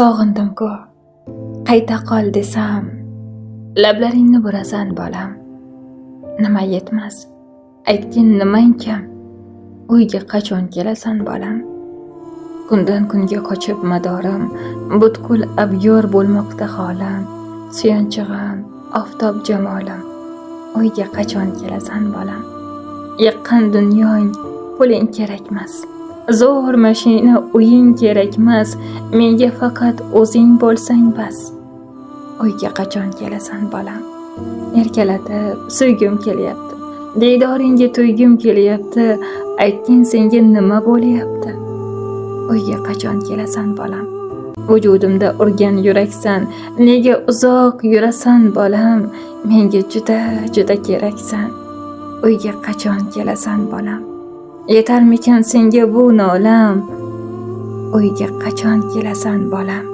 sog'indim-ku. Qayta qol desam, lablaringni burasan bolam. Nima yetmas, aytgin nimang kam, uyga qachon kelasan bolam. Kundan kunga qochib madorim, butkul abyor bo'lmoqda holam. Suyanchig'im, oftob jamolim, uyga qachon kelasan bolam. Yiqqan dunyoing puling kerakmas, zo'r mashina uying kerakmas, menga faqat o'zing bo'lsang bas. Uyga qachon kelasan bolam. Erkalatib suygim kelyapti, diydoringga to'ygim kelyapti, aytgin senga nima bo'lyapti. Uyga qachon kelasan bolam. Vujudimda urgan yuraksan, nega uzoq yurasan bolam. Menga juda keraksan, uyga qachon kelasan bolam. Yetarmikan senga bu nolam, uyga qachon kelasan bolam.